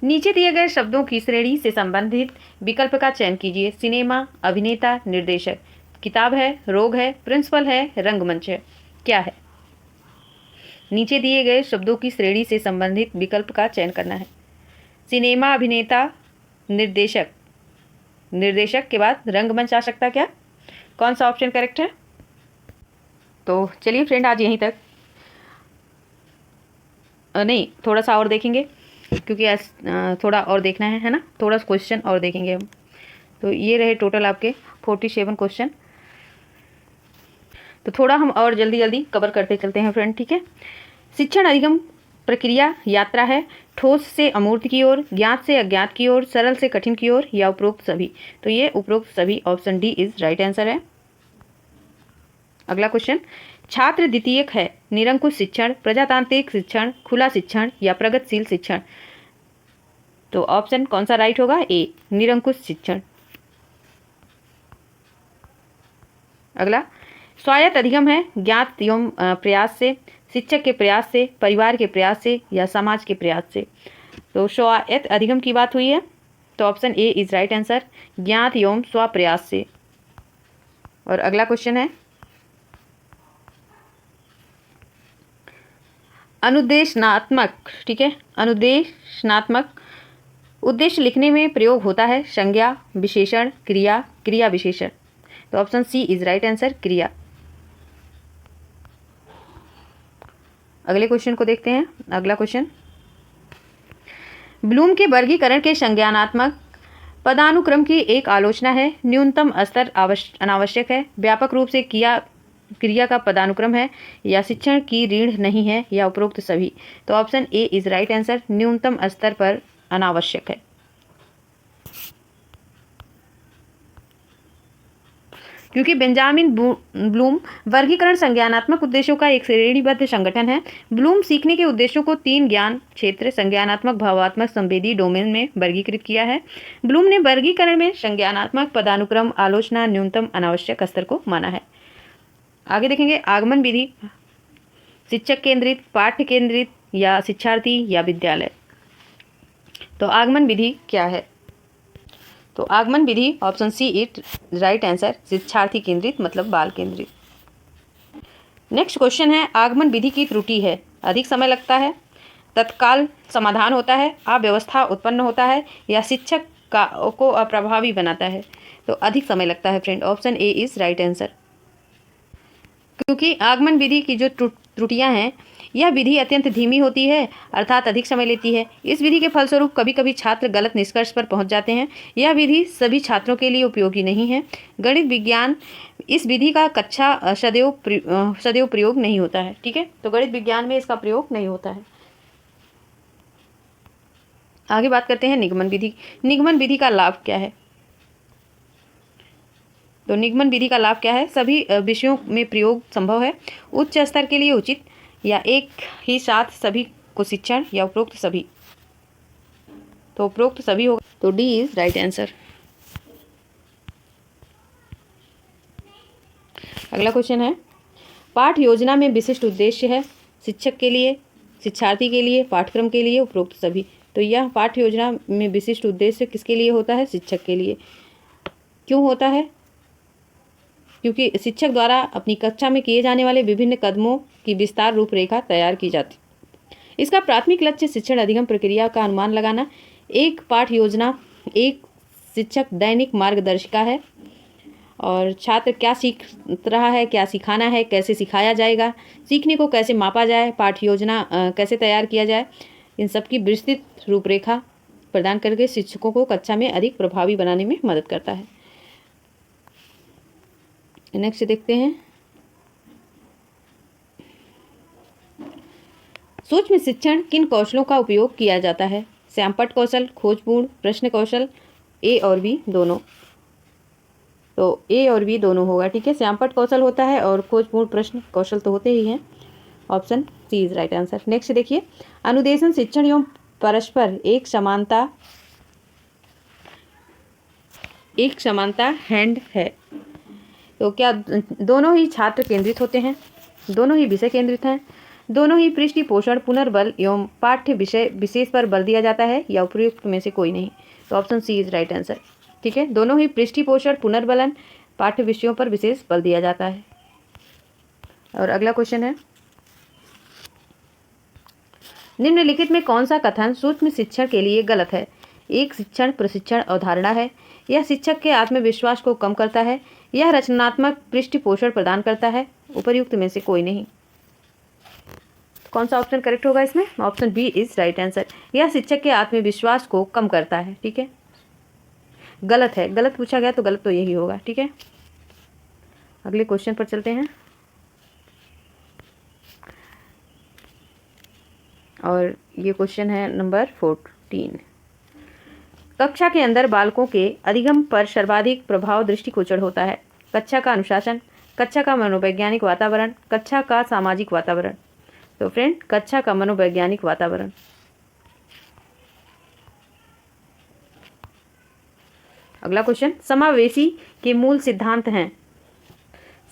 नीचे दिए गए शब्दों की श्रेणी से संबंधित विकल्प का चयन कीजिए। सिनेमा, अभिनेता, निर्देशक। किताब है, रोग है, प्रिंसिपल है, रंगमंच है, क्या है? नीचे दिए गए शब्दों की श्रेणी से संबंधित विकल्प का चयन करना है। सिनेमा, अभिनेता, निर्देशक। निर्देशक के बाद रंगमंच आ सकता क्या? कौन सा ऑप्शन करेक्ट है? तो चलिए फ्रेंड, आज यहीं तक। नहीं, थोड़ा सा और देखेंगे, क्योंकि थोड़ा और देखना है ना, थोड़ा क्वेश्चन और देखेंगे हम। तो ये रहे टोटल आपके 47 क्वेश्चन। तो थोड़ा हम और जल्दी जल्दी कवर करते चलते हैं फ्रेंड, ठीक है। शिक्षण अधिगम प्रक्रिया यात्रा है, ठोस से अमूर्त की ओर, ज्ञात से अज्ञात की ओर, सरल से कठिन की ओर, या उपरोक्त सभी। तो ये उपरोक्त सभी, option D is right answer है। अगला क्वेश्चन, छात्र द्वितीयक है, निरंकुश शिक्षण, प्रजातांत्रिक शिक्षण, खुला शिक्षण, या प्रगतिशील शिक्षण। तो ऑप्शन कौन सा राइट होगा? ए, निरंकुश शिक्षण। अगला, स्वायत्त अधिगम है, ज्ञात एवं प्रयास से, शिक्षक के प्रयास से, परिवार के प्रयास से, या समाज के प्रयास से। तो स्वायत्त अधिगम की बात हुई है, तो option A is right answer, ज्ञात एवं स्वप्रयास से। और अगला क्वेश्चन है, अनुदेशनात्मक, ठीक है, अनुदेशनात्मक उद्देश्य लिखने में प्रयोग होता है संज्ञा, विशेषण, क्रिया, क्रिया विशेषण। तो option C is right answer, क्रिया। अगले क्वेश्चन को देखते हैं। अगला क्वेश्चन, ब्लूम के वर्गीकरण के संज्ञानात्मक पदानुक्रम की एक आलोचना है, न्यूनतम स्तर अनावश्यक है, व्यापक रूप से क्रिया का पदानुक्रम है, या शिक्षण की रीढ़ नहीं है, या उपरोक्त सभी। तो option A is right answer, न्यूनतम स्तर पर अनावश्यक है। क्योंकि बेंजामिन ब्लूम वर्गीकरण संज्ञानात्मक उद्देश्यों का एक श्रेणीबद्ध संगठन है। ब्लूम सीखने के उद्देश्यों को 3 ज्ञान क्षेत्र, संज्ञानात्मक, भावात्मक, संवेदी डोमेन में वर्गीकृत किया है। ब्लूम ने वर्गीकरण में संज्ञानात्मक, पदानुक्रम, आलोचना, न्यूनतम, अनावश्यक स्तर को माना है। आगे देखेंगे, आगमन विधि शिक्षक केंद्रित, पाठ्य केंद्रित, या शिक्षार्थी या विद्यालय। तो आगमन विधि क्या है? तो आगमन विधि option C is right answer, शिक्षार्थी केंद्रित मतलब बाल केंद्रित। नेक्स्ट क्वेश्चन है, आगमन विधि की त्रुटि है, अधिक समय लगता है, तत्काल समाधान होता है, अव्यवस्था उत्पन्न होता है, या शिक्षक को अप्रभावी बनाता है। तो अधिक समय लगता है friend, option A is right answer. क्योंकि आगमन विधि की जो त्रुटियां हैं, यह विधि अत्यंत धीमी होती है, अर्थात अधिक समय लेती है। इस विधि के फलस्वरूप कभी कभी छात्र गलत निष्कर्ष पर पहुंच जाते हैं। यह विधि सभी छात्रों के लिए उपयोगी नहीं है। गणित विज्ञान इस विधि का कक्षा सदैव प्रयोग नहीं होता है, ठीक है। तो गणित विज्ञान में इसका प्रयोग नहीं होता है। आगे बात करते हैं निगमन विधि। निगमन विधि का लाभ क्या है? तो निगमन विधि का लाभ क्या है? सभी विषयों में प्रयोग संभव है, उच्च स्तर के लिए उचित, या एक ही साथ सभी को शिक्षण, या उपरोक्त सभी। तो उपरोक्त सभी होगा, तो डी इज राइट आंसर। अगला क्वेश्चन है, पाठ योजना में विशिष्ट उद्देश्य है, शिक्षक के लिए, शिक्षार्थी के लिए, पाठ्यक्रम के लिए, उपरोक्त सभी। तो यह पाठ्य योजना में विशिष्ट उद्देश्य किसके लिए होता है? शिक्षक के लिए। क्यों होता है? क्योंकि शिक्षक द्वारा अपनी कक्षा में किए जाने वाले विभिन्न कदमों की विस्तार रूपरेखा तैयार की जाती। इसका प्राथमिक लक्ष्य शिक्षण अधिगम प्रक्रिया का अनुमान लगाना। एक पाठ योजना एक शिक्षक दैनिक मार्गदर्शिका है, और छात्र क्या सीख रहा है, क्या सिखाना है, कैसे सिखाया जाएगा, सीखने को कैसे मापा जाए, पाठ योजना कैसे तैयार किया जाए, इन सब की विस्तृत रूपरेखा प्रदान करके शिक्षकों को कक्षा में अधिक प्रभावी बनाने में मदद करता है। नेक्स्ट देखते हैं, सूक्ष्म शिक्षण किन कौशलों का उपयोग किया जाता है? श्यामपट्ट कौशल, खोजपूर्ण प्रश्न कौशल, ए और बी दोनों। तो ए और बी दोनों होगा, ठीक है। श्यामपट्ट कौशल होता है और खोजपूर्ण प्रश्न कौशल तो होते ही हैं, option C is right answer. Next देखिए, अनुदेशन शिक्षण एवं परस्पर एक समानता हैंड है। तो क्या दोनों ही छात्र केंद्रित होते हैं, दोनों ही विषय केंद्रित हैं, दोनों ही पृष्ठ पोषण पुनर्बल एवं पाठ्य विषय विशेष पर बल दिया जाता है, या उपयुक्त में से कोई नहीं। तो option C is right answer. ठीक है, दोनों ही पृष्ठ पोषण पुनर्बलन पाठ्य विषयों पर विशेष बल दिया जाता है। और अगला क्वेश्चन है, निम्नलिखित में कौन सा कथन सूक्ष्म शिक्षण के लिए गलत है? एक शिक्षण प्रशिक्षण अवधारणा है, यह शिक्षक के आत्मविश्वास को कम करता है, यह रचनात्मक पृष्ठपोषण प्रदान करता है, उपर्युक्त में से कोई नहीं। कौन सा ऑप्शन करेक्ट होगा इसमें? Option B is right answer. यह शिक्षक के आत्मविश्वास को कम करता है। ठीक है, गलत है, गलत पूछा गया तो गलत तो यही होगा। ठीक है, अगले क्वेश्चन पर चलते हैं। और ये क्वेश्चन है नंबर 14। कक्षा के अंदर बालकों के अधिगम पर सर्वाधिक प्रभाव दृष्टिगोचर होता है। कक्षा का अनुशासन, कक्षा का मनोवैज्ञानिक वातावरण, कक्षा का सामाजिक वातावरण। तो फ्रेंड, कक्षा का मनोवैज्ञानिक वातावरण। अगला क्वेश्चन, समावेशी के मूल सिद्धांत हैं।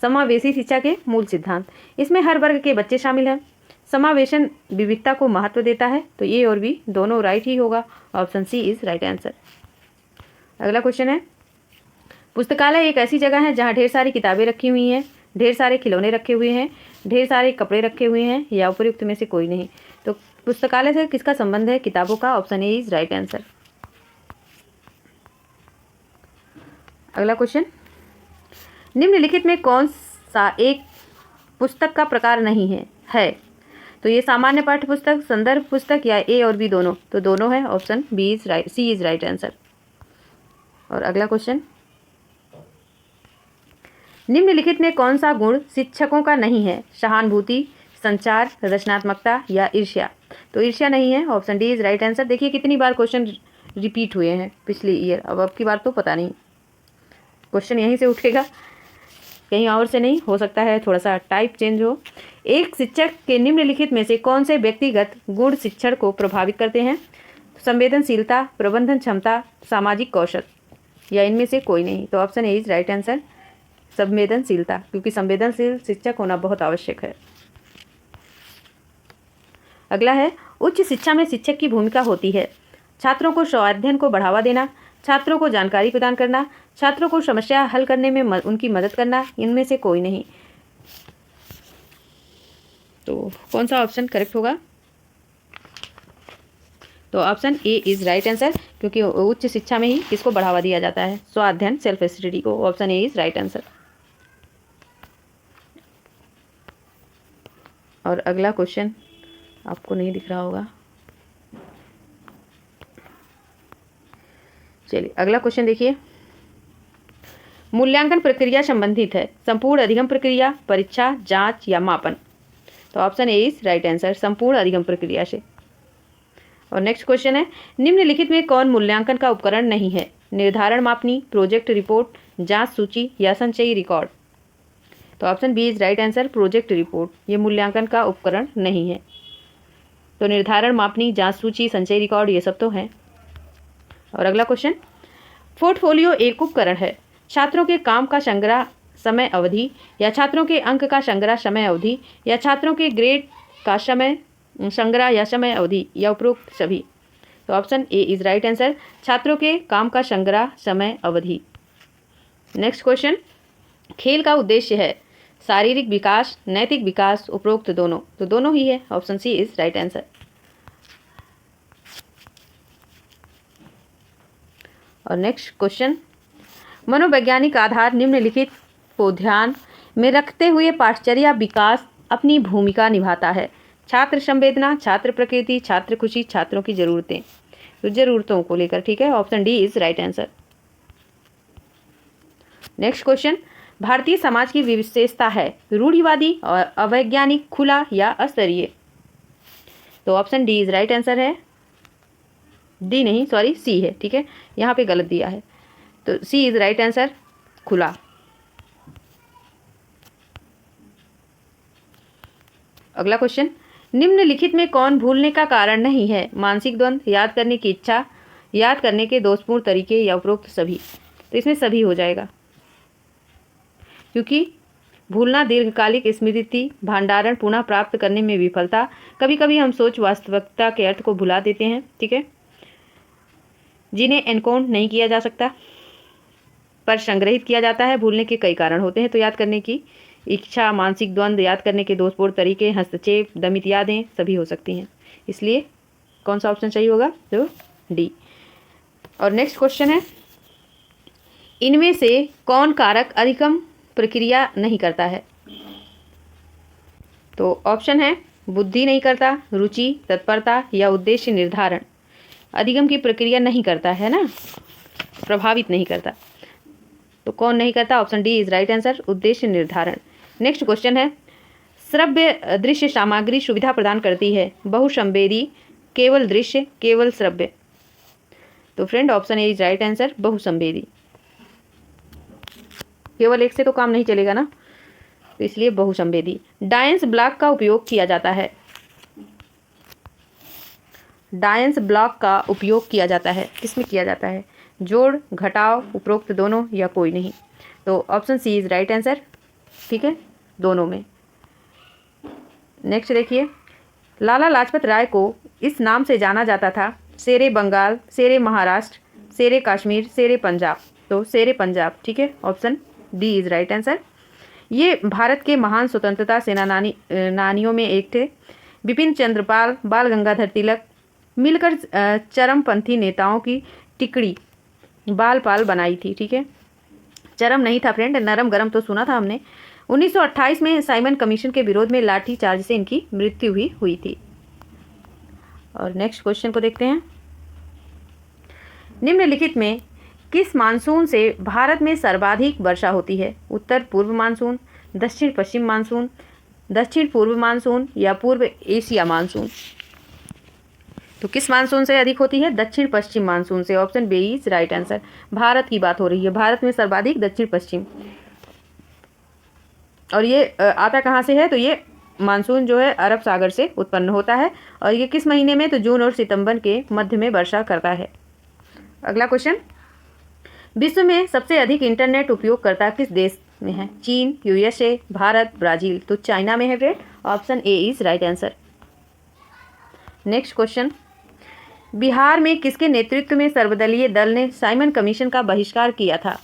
समावेशी शिक्षा के मूल सिद्धांत, इसमें हर वर्ग के बच्चे शामिल हैं, समावेशन विविधता को महत्व देता है। तो ए और बी दोनों राइट ही होगा। Option C is right answer. अगला क्वेश्चन है, पुस्तकालय एक ऐसी जगह है जहाँ ढेर सारी किताबें रखी हुई हैं, ढेर सारे खिलौने रखे हुए हैं, ढेर सारे कपड़े रखे हुए हैं, या उपयुक्त में से कोई नहीं। तो पुस्तकालय से किसका संबंध है? किताबों का। Option A is right answer. अगला क्वेश्चन, निम्नलिखित में कौन सा एक पुस्तक का प्रकार नहीं है? तो ये सामान्य पाठ्य पुस्तक, संदर्भ पुस्तक, या ए और बी दोनों? तो दोनों है। Option B is right, C is right answer. और अगला क्वेश्चन, निम्नलिखित में कौन सा गुण शिक्षकों का नहीं है? सहानुभूति, संचार, रचनात्मकता, या ईर्ष्या? तो ईर्ष्या नहीं है। Option D is right answer. देखिए कितनी बार क्वेश्चन रिपीट हुए हैं पिछली ईयर, अब की बार तो पता नहीं क्वेश्चन यहीं से उठेगा, कहीं और से नहीं हो सकता है, थोड़ा सा टाइप चेंज हो। एक शिक्षक के निम्नलिखित में से कौन से व्यक्तिगत गुण शिक्षण को प्रभावित करते हैं? संवेदनशीलता, प्रबंधन क्षमता, सामाजिक कौशल, या इनमें से कोई नहीं? तो option A is right answer, संवेदनशीलता, क्योंकि संवेदनशील शिक्षक होना बहुत आवश्यक है। अगला है, उच्च शिक्षा में शिक्षक की भूमिका होती है छात्रों को स्वाध्ययन को बढ़ावा देना, छात्रों को जानकारी प्रदान करना, छात्रों को समस्या हल करने में उनकी मदद करना, इनमें से कोई नहीं। तो कौन सा ऑप्शन करेक्ट होगा? तो option A is right answer, क्योंकि उच्च शिक्षा में ही किसको बढ़ावा दिया जाता है? स्वाध्ययन, सेल्फ स्टडी को। Option A is right answer. और अगला क्वेश्चन आपको नहीं दिख रहा होगा, चलिए अगला क्वेश्चन देखिए। मूल्यांकन प्रक्रिया संबंधित है संपूर्ण अधिगम प्रक्रिया, परीक्षा, जांच, या मापन? तो option A is right answer, संपूर्ण अधिगम प्रक्रिया से। और नेक्स्ट क्वेश्चन है, निम्नलिखित में कौन मूल्यांकन का उपकरण नहीं है? निर्धारण मापनी, प्रोजेक्ट रिपोर्ट, जांच सूची, या संचयी रिकॉर्ड? तो option B is right answer, project report, ये मूल्यांकन का उपकरण नहीं है। तो निर्धारण मापनी, जांच सूची, संचयी रिकॉर्ड, ये सब तो हैं। और अगला क्वेश्चन, पोर्टफोलियो एक उपकरण है छात्रों के काम का संग्रह समय अवधि, या छात्रों के अंक का संग्रह समय अवधि, या छात्रों के ग्रेड का समय संग्रह या समय अवधि, या उपरोक्त सभी? तो option A is right answer, छात्रों के काम का संग्रह समय अवधि। नेक्स्ट क्वेश्चन, खेल का उद्देश्य है शारीरिक विकास, नैतिक विकास, उपरोक्त दोनों? तो दोनों ही है। Option C is right answer. और नेक्स्ट क्वेश्चन, मनोवैज्ञानिक आधार निम्नलिखित को ध्यान में रखते हुए पाठचर्या विकास अपनी भूमिका निभाता है। छात्र संवेदना, छात्र प्रकृति, छात्र खुशी, छात्रों की जरूरतें। तो जरूरतों को लेकर, ठीक है। Option D is right answer. Next question, Bharatiya Samaj की विशेषता है रूढ़िवादी और अवैज्ञानिक, खुला, या अस्तरीय? तो option D is right answer है। डी नहीं, सॉरी, सी है, ठीक है, यहाँ पे गलत दिया है। तो सी इज राइट आंसर, खुला। अगला क्वेश्चन, निम्नलिखित में कौन भूलने का कारण नहीं है? मानसिक द्वंद्व, याद करने की इच्छा, याद करने के दोषपूर्ण तरीके या उपरोक्त सभी। तो इसमें सभी हो जाएगा, क्योंकि भूलना दीर्घकालिक स्मृति भंडारण पुनः प्राप्त करने में विफलता। कभी कभी हम सोच वास्तविकता के अर्थ को भुला देते हैं, ठीक है, जिन्हें एनकोड नहीं किया जा सकता पर संग्रहित किया जाता है। भूलने के कई कारण होते हैं, तो याद करने की इच्छा, मानसिक द्वंद्व, याद करने के दोषपूर्ण तरीके, हस्तक्षेप, दमित यादें सभी हो सकती हैं। इसलिए कौन सा ऑप्शन सही होगा? तो डी। और नेक्स्ट क्वेश्चन है, इनमें से कौन कारक अधिगम प्रक्रिया नहीं करता है? तो ऑप्शन है बुद्धि नहीं करता, रुचि, तत्परता या उद्देश्य निर्धारण। अधिगम की प्रक्रिया नहीं करता है ना, प्रभावित नहीं करता। तो कौन नहीं करता? Option D is right answer, उद्देश्य निर्धारण। नेक्स्ट क्वेश्चन है, श्रव्य दृश्य सामग्री सुविधा प्रदान करती है, बहुसंवेदी, केवल दृश्य, केवल श्रव्य। तो friend option A is right answer, बहुसंवेदी। केवल एक से तो काम नहीं चलेगा ना, तो इसलिए बहुसंवेदी। डायंस ब्लॉक का उपयोग किया जाता है। डायंस ब्लॉक का उपयोग किया जाता है, किसमें किया जाता है? जोड़, घटाव, उपरोक्त दोनों या कोई नहीं। तो option C is right answer, ठीक है, दोनों में। नेक्स्ट देखिए, लाला लाजपत राय को इस नाम से जाना जाता था, शेरे बंगाल, शेरे महाराष्ट्र, शेरे कश्मीर, शेरे पंजाब। तो शेरे पंजाब, ठीक है, option D is right answer. ये भारत के महान स्वतंत्रता सेनानियों में एक थे। बिपिन चंद्र पाल, बाल गंगाधर तिलक मिलकर चरमपंथी नेताओं की टिकड़ी बाल पाल बनाई थी, ठीक है। चरम नहीं था फ्रेंड, नरम गरम तो सुना था हमने। 1928 में साइमन कमीशन के विरोध में लाठी चार्ज से इनकी मृत्यु भी हुई थी। और नेक्स्ट क्वेश्चन को देखते हैं, निम्नलिखित में किस मानसून से भारत में सर्वाधिक वर्षा होती है? उत्तर पूर्व मानसून, दक्षिण पश्चिम मानसून, दक्षिण पूर्व मानसून या पूर्व एशिया मानसून। तो किस मानसून से अधिक होती है? दक्षिण पश्चिम मानसून से। Option B is right answer. भारत की बात हो रही है, भारत में सर्वाधिक दक्षिण पश्चिम। और ये आता कहाँ से है? तो ये मानसून जो है अरब सागर से उत्पन्न होता है। और ये किस महीने में? तो जून और सितंबर के मध्य में वर्षा करता है। अगला क्वेश्चन, विश्व में सबसे अधिक इंटरनेट उपयोगकर्ता किस देश में है? चीन, यूएसए, भारत, ब्राजील। तो चाइना में है friend, option A is right answer. Next question, Bihar में किसके नेतृत्व में सर्वदलीय दल ने साइमन कमीशन का बहिष्कार किया था?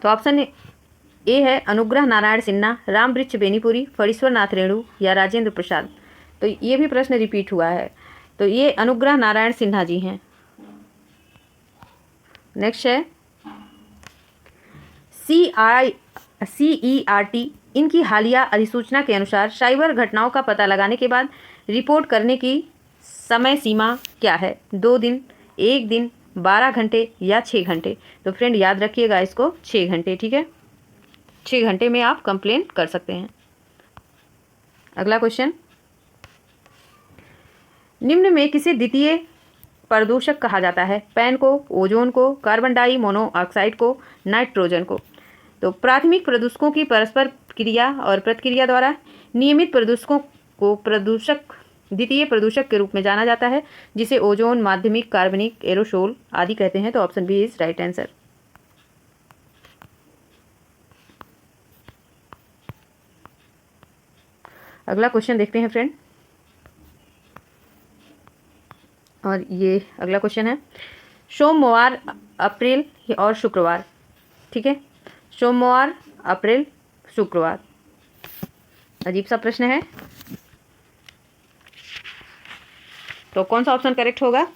तो ऑप्शन ए है अनुग्रह नारायण सिन्हा, राम वृक्ष बेनीपुरी, फणीश्वर नाथ रेणु या राजेंद्र प्रसाद। तो ये भी प्रश्न रिपीट हुआ है, तो ये अनुग्रह नारायण सिन्हा जी हैं। नेक्स्ट है CERT, इनकी हालिया अधिसूचना के अनुसार साइबर घटनाओं का पता लगाने के बाद रिपोर्ट करने की समय सीमा क्या है? 2 दिन, 1 दिन, 12 घंटे या 6 घंटे। तो फ्रेंड याद रखिएगा इसको, 6 घंटे, ठीक है, 6 घंटे में आप कंप्लेन कर सकते हैं। अगला क्वेश्चन, निम्न में किसे द्वितीय प्रदूषक कहा जाता है? पैन को, ओजोन को, कार्बन डाई मोनोऑक्साइड को, नाइट्रोजन को। तो प्राथमिक प्रदूषकों की परस्पर क्रिया और प्रतिक्रिया द्वारा नियमित प्रदूषकों को द्वितीय प्रदूषक के रूप में जाना जाता है, जिसे ओजोन, माध्यमिक, कार्बनिक, एरोसोल आदि कहते हैं। तो option B is right answer. अगला क्वेश्चन देखते हैं फ्रेंड, और ये अगला क्वेश्चन है, सोमवार, अप्रैल और शुक्रवार, ठीक है, सोमवार, अप्रैल, शुक्रवार। अजीब सा प्रश्न है, तो कौन सा ऑप्शन करेक्ट होगा?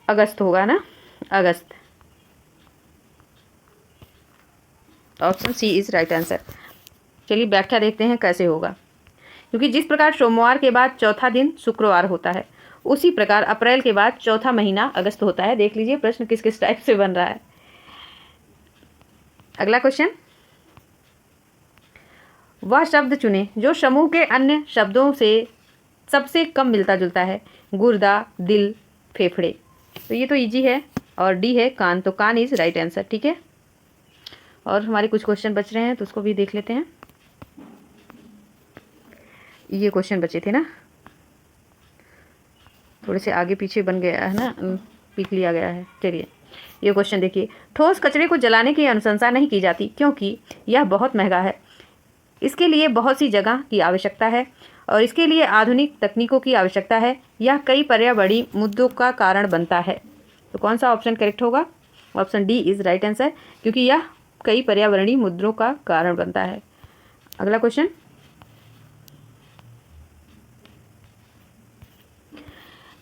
अगस्त होगा ना, अगस्त। Option C is right answer. चलिए व्याख्या देखते हैं कैसे होगा। क्योंकि जिस प्रकार सोमवार के बाद चौथा दिन शुक्रवार होता है, उसी प्रकार अप्रैल के बाद चौथा महीना अगस्त होता है। देख लीजिए प्रश्न किस किस टाइप से बन रहा है। अगला क्वेश्चन, वह शब्द चुने जो समूह के अन्य शब्दों से सबसे कम मिलता जुलता है। गुर्दा, दिल, फेफड़े, तो ये तो इजी है। और डी है कान, तो कान इज़ राइट आंसर। ठीक है, और हमारे कुछ क्वेश्चन बच रहे हैं तो उसको भी देख लेते हैं। ये क्वेश्चन बचे थे ना, थोड़े से आगे पीछे बन गया है ना, पीक लिया गया है। चलिए ये क्वेश्चन देखिए, ठोस कचरे को जलाने की अनुशंसा नहीं की जाती क्योंकि यह बहुत महंगा है, इसके लिए बहुत सी जगह की आवश्यकता है और इसके लिए आधुनिक तकनीकों की आवश्यकता है, यह कई पर्यावरणीय मुद्दों का कारण बनता है। तो कौन सा ऑप्शन करेक्ट होगा? Option D is right answer, क्योंकि यह कई पर्यावरणीय मुद्दों का कारण बनता है। अगला क्वेश्चन,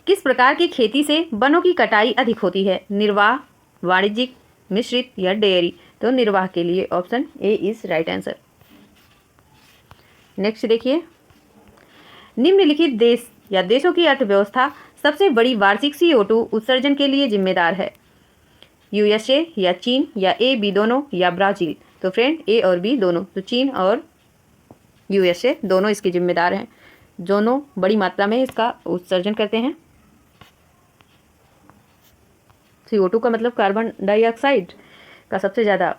किस प्रकार की खेती से वनों की कटाई अधिक होती है? निर्वाह, वाणिज्यिक, मिश्रित या डेयरी? तो निर्वाह के लिए option A is right answer. Next देखिए, निम्नलिखित देश या देशों की अर्थव्यवस्था सबसे बड़ी वार्षिक CO2 उत्सर्जन के लिए जिम्मेदार है? USA या चीन या ए बी दोनों या ब्राज़ील? तो फ्रेंड ए और बी दोनों, तो चीन और USA दोनों इसके जिम्मेदार हैं, दोनों बड़ी मात्रा में इसका उत्सर्जन करते हैं। CO2 का मतलब कार्बन डाइऑक्साइड का सबसे ज़्यादा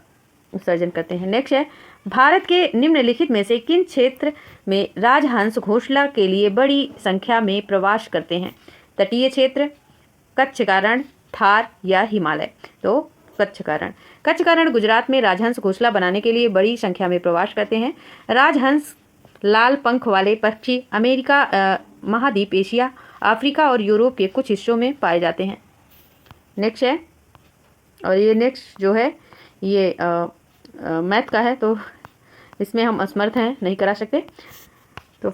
उत्सर्जन करते हैं। नेक्स्ट है, भारत के निम्नलिखित में से किन क्षेत्र में राजहंस घोंसला के लिए बड़ी संख्या में प्रवास करते हैं? तटीय क्षेत्र, कच्छ का रण, थार या हिमालय? तो कच्छ का रण। कच्छ का रण गुजरात में राजहंस घोंसला बनाने के लिए बड़ी संख्या में प्रवास करते हैं। राजहंस लाल पंख वाले पक्षी अमेरिका महाद्वीप, एशिया, अफ्रीका और यूरोप के कुछ हिस्सों में पाए जाते हैं। नेक्स्ट है, और ये नेक्स्ट जो है ये मैथ का है, तो इसमें हम असमर्थ हैं, नहीं करा सकते। तो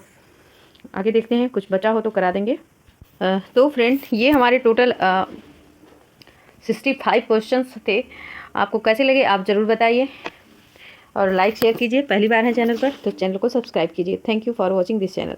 आगे देखते हैं, कुछ बचा हो तो करा देंगे। तो फ्रेंड ये हमारे टोटल 65 क्वेश्चंस थे। आपको कैसे लगे आप ज़रूर बताइए और लाइक शेयर कीजिए। पहली बार है चैनल पर तो चैनल को सब्सक्राइब कीजिए। Thank you for watching this channel.